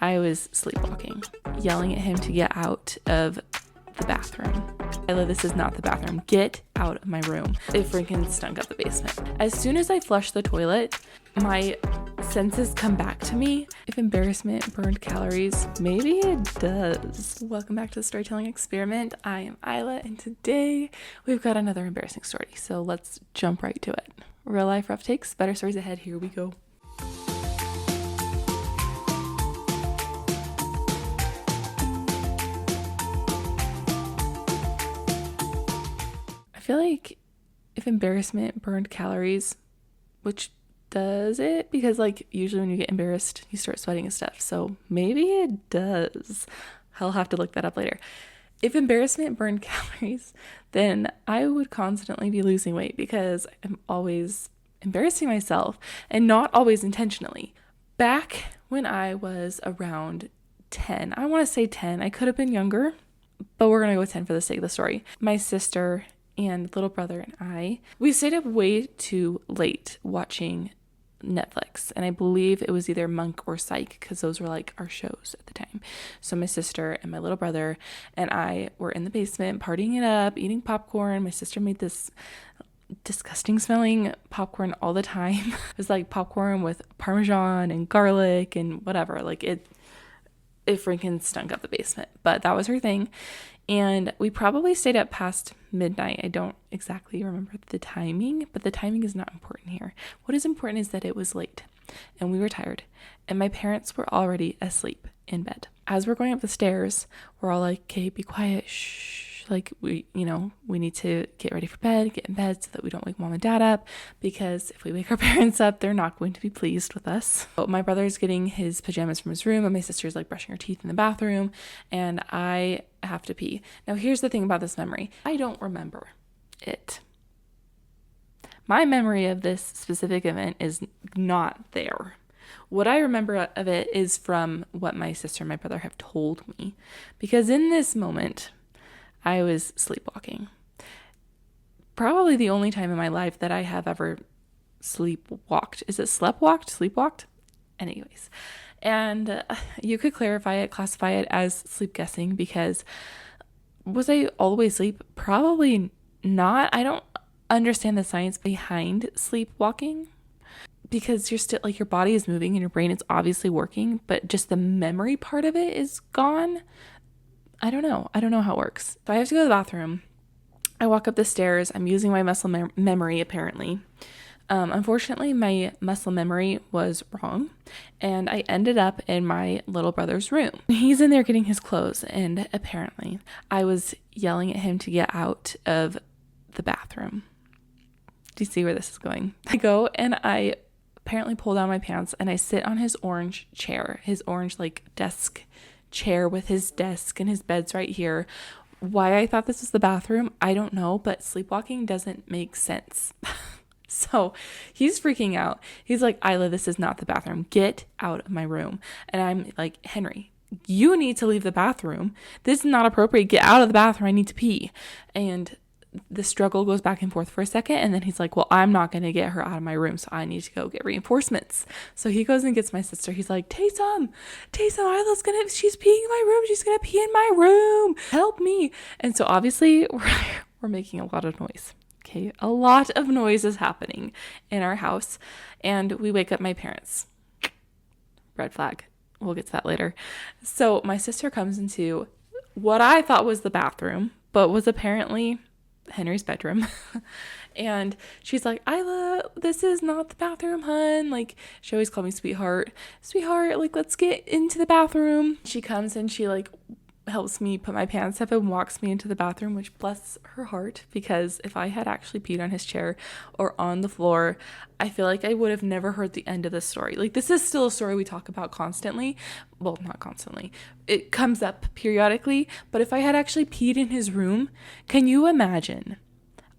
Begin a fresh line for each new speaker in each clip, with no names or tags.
I was sleepwalking, yelling at him to get out of the bathroom. Ilah, this is not the bathroom. Get out of my room. It freaking stunk up the basement. As soon as I flush the toilet, my senses come back to me. If embarrassment burned calories, maybe it does. Welcome back to the Storytelling Experiment. I am Ilah, and today we've got another embarrassing story. So let's jump right to it. Real life rough takes, better stories ahead. Here we go. I feel like if embarrassment burned calories, which does it, because like usually when you get embarrassed you start sweating and stuff, so maybe it does. I'll have to look that up later. If embarrassment burned calories, then I would constantly be losing weight because I'm always embarrassing myself, and not always intentionally. Back when I was around 10, I want to say 10, I could have been younger, but we're gonna go with 10 for the sake of the story. My sister and little brother and we stayed up way too late watching Netflix, and I believe it was either Monk or Psych, because those were like our shows at the time. So my sister and my little brother and I were in the basement partying it up, eating popcorn. My sister made this disgusting smelling popcorn all the time. It was like popcorn with Parmesan and garlic and whatever. Like it freaking stunk up the basement, but that was her thing. And we probably stayed up past midnight. I don't exactly remember the timing, but the timing is not important here. What is important is that it was late and we were tired, and my parents were already asleep in bed. As we're going up the stairs, we're all like, okay, be quiet, shh. Like we need to get ready for bed, get in bed so that we don't wake mom and dad up, because if we wake our parents up, they're not going to be pleased with us. But my brother's getting his pajamas from his room, and my sister's like brushing her teeth in the bathroom, and I have to pee. Now here's the thing about this memory. I don't remember it. My memory of this specific event is not there. What I remember of it is from what my sister and my brother have told me, because in this moment, I was sleepwalking. Probably the only time in my life that I have ever sleepwalked. Is it sleptwalked? Sleepwalked? Anyways. And you could classify it as sleep guessing, because was I all the way asleep? Probably not. I don't understand the science behind sleepwalking, because you're still like, your body is moving and your brain is obviously working, but just the memory part of it is gone. I don't know how it works. So I have to go to the bathroom. I walk up the stairs. I'm using my muscle memory, apparently. Unfortunately, my muscle memory was wrong, and I ended up in my little brother's room. He's in there getting his clothes, and apparently I was yelling at him to get out of the bathroom. Do you see where this is going? I go and I apparently pull down my pants, and I sit on his orange chair, his orange like desk chair with his desk, and his bed's right here. Why I thought this was the bathroom, I don't know, but sleepwalking doesn't make sense. So he's freaking out. He's like, Ilah, this is not the bathroom. Get out of my room. And I'm like, Henry, you need to leave the bathroom. This is not appropriate. Get out of the bathroom. I need to pee. And the struggle goes back and forth for a second, and then he's like, well, I'm not going to get her out of my room, so I need to go get reinforcements. So he goes and gets my sister. He's like, Taysom, Ilah's she's peeing in my room. She's going to pee in my room. Help me. And so obviously we're making a lot of noise. Okay. A lot of noise is happening in our house, and we wake up my parents. Red flag. We'll get to that later. So my sister comes into what I thought was the bathroom, but was apparently Henry's bedroom. And she's like, Ilah, this is not the bathroom, hun. Like, she always called me sweetheart, like, let's get into the bathroom. She comes and she like helps me put my pants up and walks me into the bathroom, which bless her heart, because if I had actually peed on his chair or on the floor, I feel like I would have never heard the end of the story. Like, this is still a story we talk about constantly. Well, not constantly. It comes up periodically, but if I had actually peed in his room, can you imagine?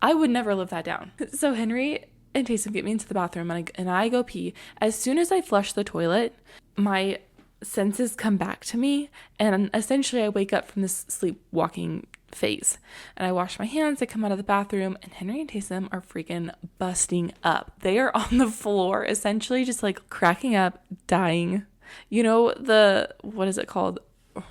I would never live that down. So Henry and Taysom get me into the bathroom, and I go pee. As soon as I flush the toilet, my senses come back to me, and essentially I wake up from this sleepwalking phase, and I wash my hands. I come out of the bathroom, and Henry and Taysom are freaking busting up. They are on the floor, essentially just like cracking up, dying. You know, what is it called?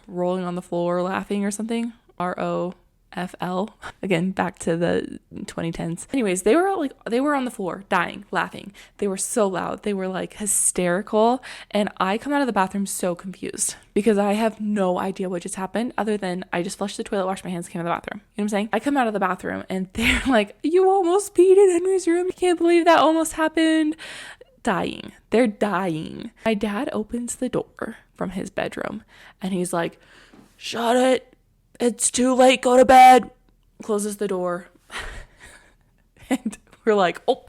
Rolling on the floor, laughing or something? ROFL. Again, back to the 2010s. Anyways, they were on the floor, dying, laughing. They were so loud. They were like hysterical. And I come out of the bathroom so confused because I have no idea what just happened other than I just flushed the toilet, washed my hands, came out of the bathroom. You know what I'm saying? I come out of the bathroom and they're like, you almost peed in Henry's room. I can't believe that almost happened. Dying. They're dying. My dad opens the door from his bedroom and he's like, shut it. It's too late. Go to bed. Closes the door. And we're like, oh,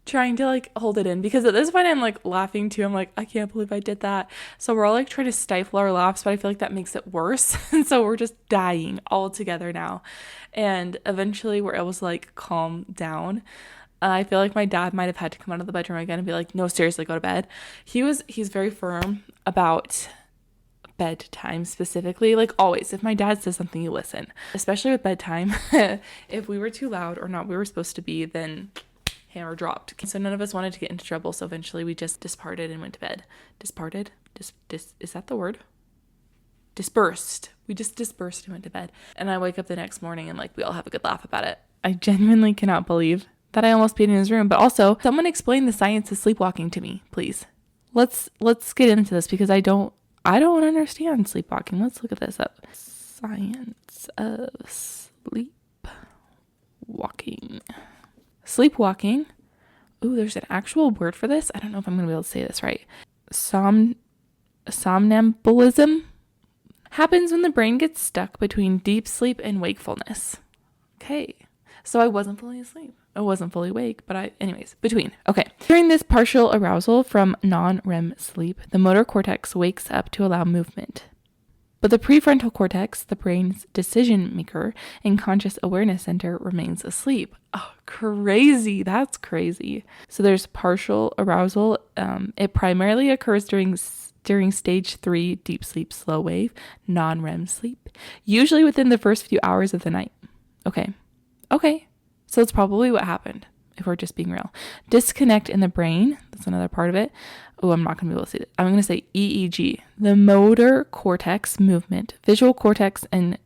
trying to like hold it in because at this point I'm like laughing too. I'm like, I can't believe I did that. So we're all like trying to stifle our laughs, but I feel like that makes it worse. And so we're just dying all together now. And eventually we're able to like calm down. I feel like my dad might have had to come out of the bedroom again and be like, no, seriously, go to bed. He's very firm about bedtime specifically. Like always, if my dad says something, you listen, especially with bedtime. If we were too loud or not we were supposed to be, then hammer dropped. So none of us wanted to get into trouble, so eventually we just disparted and went to bed. Disparted? Is that the word? Dispersed. We just dispersed and went to bed. And I wake up the next morning and like we all have a good laugh about it. I genuinely cannot believe that I almost peed in his room. But also, someone explain the science of sleepwalking to me, please. Let's get into this because I don't understand sleepwalking. Let's look at this up. Science of sleepwalking. Sleepwalking. Ooh, there's an actual word for this. I don't know if I'm going to be able to say this right. Somnambulism happens when the brain gets stuck between deep sleep and wakefulness. Okay. So I wasn't fully asleep. I wasn't fully awake, but between. Okay. During this partial arousal from non-REM sleep, the motor cortex wakes up to allow movement. But the prefrontal cortex, the brain's decision maker and conscious awareness center, remains asleep. Oh, crazy. That's crazy. So there's partial arousal. It primarily occurs during stage 3 deep sleep slow wave, non-REM sleep, usually within the first few hours of the night. Okay. So it's probably what happened, if we're just being real. Disconnect in the brain. That's another part of it. Oh, I'm not going to be able to see it. I'm going to say EEG. The motor cortex movement, visual cortex, and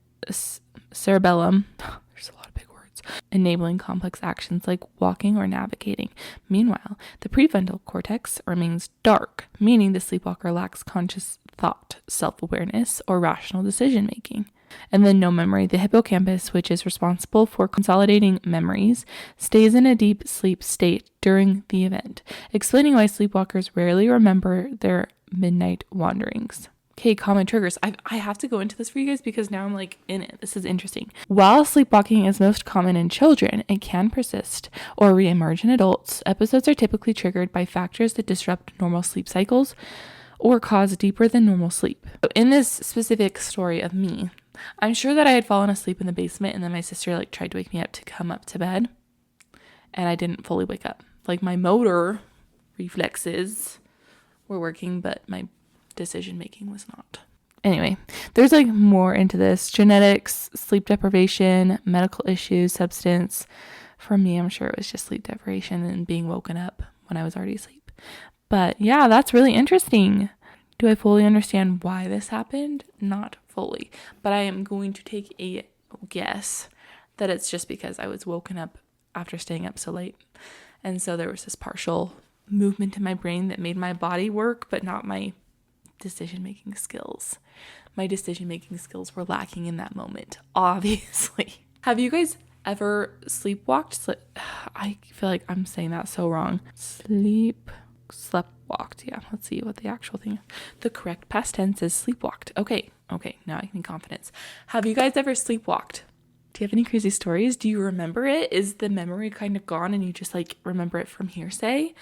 cerebellum. There's a lot of big words. Enabling complex actions like walking or navigating. Meanwhile, the prefrontal cortex remains dark, meaning the sleepwalker lacks conscious thought, self-awareness, or rational decision-making. And then no memory. The hippocampus, which is responsible for consolidating memories, stays in a deep sleep state during the event, explaining why sleepwalkers rarely remember their midnight wanderings. Okay, common triggers. I have to go into this for you guys because now I'm like in it. This is interesting. While sleepwalking is most common in children, it can persist or reemerge in adults. Episodes are typically triggered by factors that disrupt normal sleep cycles or cause deeper than normal sleep. So in this specific story of me, I'm sure that I had fallen asleep in the basement and then my sister like tried to wake me up to come up to bed and I didn't fully wake up. Like my motor reflexes were working, but my decision making was not. Anyway, there's like more into this. Genetics, sleep deprivation, medical issues, substance. For me, I'm sure it was just sleep deprivation and being woken up when I was already asleep. But yeah, that's really interesting. Do I fully understand why this happened? Not fully, but I am going to take a guess that it's just because I was woken up after staying up so late. And so there was this partial movement in my brain that made my body work, but not my decision-making skills. My decision-making skills were lacking in that moment, obviously. Have you guys ever sleepwalked? I feel like I'm saying that so wrong. Sleptwalked. Yeah, let's see what the actual thing is. The correct past tense is sleepwalked. Okay, now I can confidence. Have you guys ever sleepwalked? Do you have any crazy stories? Do you remember it? Is the memory kind of gone and you just like remember it from hearsay?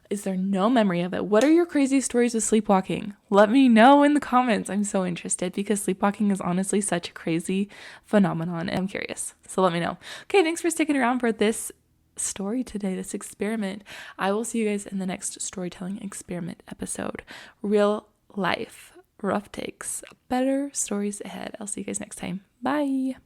Is there no memory of it? What are your crazy stories with sleepwalking? Let me know in the comments. I'm so interested because sleepwalking is honestly such a crazy phenomenon and I'm curious. So let me know. Okay, thanks for sticking around for this story today, this experiment. I will see you guys in the next storytelling experiment episode. Real life, rough takes, better stories ahead. I'll see you guys next time. Bye.